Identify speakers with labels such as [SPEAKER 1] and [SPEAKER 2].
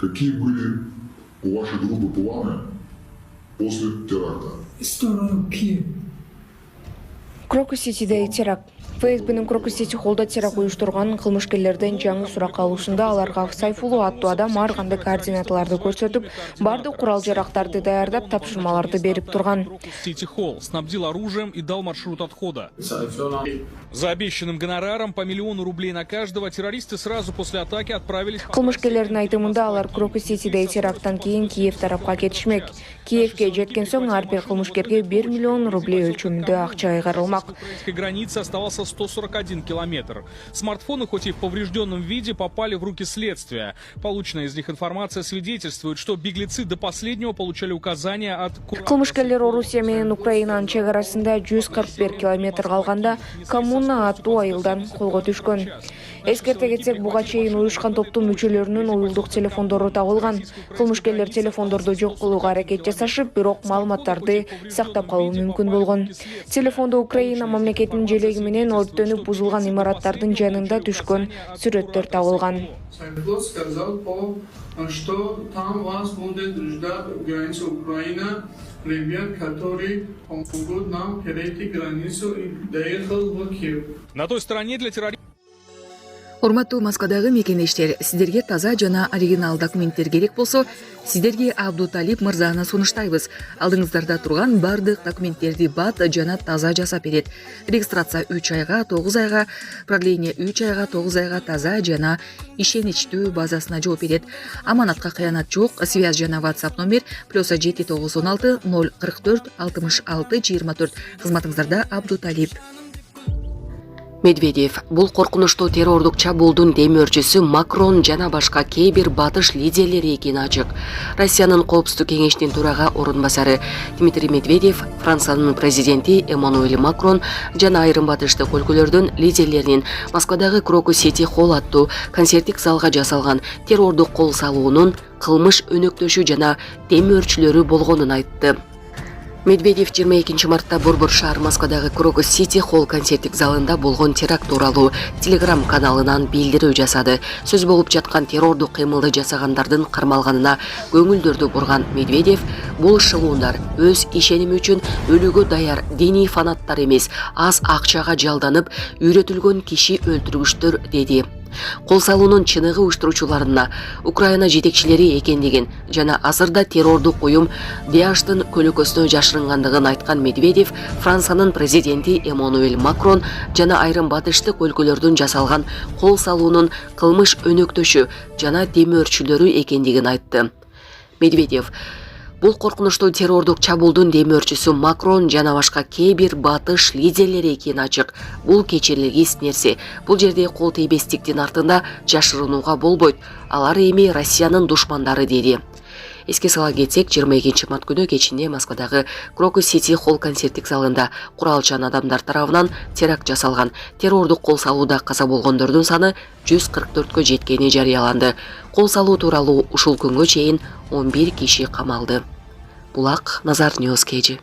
[SPEAKER 1] Какие были у вашей группы планы после теракта?
[SPEAKER 2] Сторону Киев.
[SPEAKER 3] Крокус-Ситидегі теракт. ФСБнің Крокус-Сити холда теракт уюштурган кылмышкерлерден жаңы сурак алышында аларга Сайфулу аттуу адам ар кандай координаталарды көрсөтүп, бардык курал-жарактарды даярдап, тапшырмаларды берип турган.
[SPEAKER 4] Сити Холл снабдил оружием и дал маршрут отхода. За обещанным гонораром по $1 000 000 на каждого террористы сразу после атаки отправились...
[SPEAKER 3] Кылмышкерлердин айтымында алар Крокус-Ситидегі теракттан кийин Киев тарапка кетишмек. Киевке жеткен соң ар бир кылмышкерге $1 000 000 өлчөмүндө акча айгарылмак.
[SPEAKER 4] Границы оставался 141 километр. Смартфоны, хоть и в поврежденном виде, попали в руки следствия. Полученная из них информация свидетельствует, что беглецы до последнего получали указания от...
[SPEAKER 3] Кылмышкерлер Орусия менен Украинанын чек арасында 141 километр калганда коммуна аттуу айылдан колго түшкөн. Эскерте кетсек, буга чейин уюшкан топтун мүчөлөрүнүн уюлдук телефондору табылган. Кылмышкерлер телефондорду жок кылууга аракет жасашып, бирок маалыматтарды сактап калуу мүмкүн болгон. Телефондо Украина мамлекетинин желеги менен өрттөнүп бузулган имараттардын жанында түшкөн сүрөттөр табылган.
[SPEAKER 4] На той стороне для террористов...
[SPEAKER 5] Урматтуу Москвадагы мекенештер, сиздерге таза жана оригинал документтер керек болсо, сиздерге Абдуталип мырзаны сунуштайбыз. Алдыңыздарда турган бардык документтерди бат жана таза жасап берет. Регистрация 3 айга, 9 айга, продление 3 айга, 9 айга таза жана ишеничтүү базасына жооп берет. Аманатка кыянат жок. Связь жана WhatsApp номер +7 916 044 66 24. Кызматыңыздарда Абдуталип.
[SPEAKER 6] Медведев бул коркунучтуу террордук чабуулдун демөөрчүсү Макрон жана башка кээ бир батыш лидерлери экени ачык. Россиянын коопсуздук кеңешинин төрага орун басары Дмитрий Медведев, Франциянын президенти Эммануэль Макрон жана айрым батыштык өлкөлөрдүн лидерлеринин Москвадагы Крокус-Сити Холл аттуу концерттик залга жасалган террордук кол салуунун кылмыш өнөктөшү жана демөөрчүлөрү болгонун айтты. Медведев 22 мартта Борбор шаар Москвадагы Крокус-Сити Холл концерттик залында болгон теракт тууралуу Telegram каналынан билдирүү жасады. Сөз болуп жаткан террордук кыймылды жасагандардын кармалганына көңүлдөрдү бурган Медведев, бул шылуундар өз ишеними үчүн өлүүгө даяр диний фанаттар эмес, аз акчага жалданып, үйрөтүлгөн киши өлтүргүчтөр деди. Кол салуунун чыныгы уюштуруучуларына Украина жетекчилери экендигин жана азырда террордук уюм Даиштин көлөкөсүнө жашырынгандыгын айткан Медведев, Франциянын президенти Эммануэль Макрон жана айрым батыштык өлкөлөрдүн жасалган кол салуунун кылмыш өнөктөшү жана демөөрчүлөрү экендигин айтты. Медведев бул коркунучтуу террордук чабуулдун демөөрчүсү Макрон жана башка кээ бир батыш лидерлери экени ачык. Бул кечирилгис нерсе. Бул жерде кол тийбестиктин артында жашырынууга болбойт. Алар эми Россиянын душмандары деди. Эске сала кетсек, 22 март күнү кечинде Москвадагы Крокус-Сити Холл концерттик залында куралчан адамдар тарабынан теракт жасалган. Террордук кол салууда каза болгондордун саны 144кө жеткени жарыяланды. Кол салуу тууралуу ушул күнгө чейин 11 киши камалды. Булак Назар Ньюс Кежи.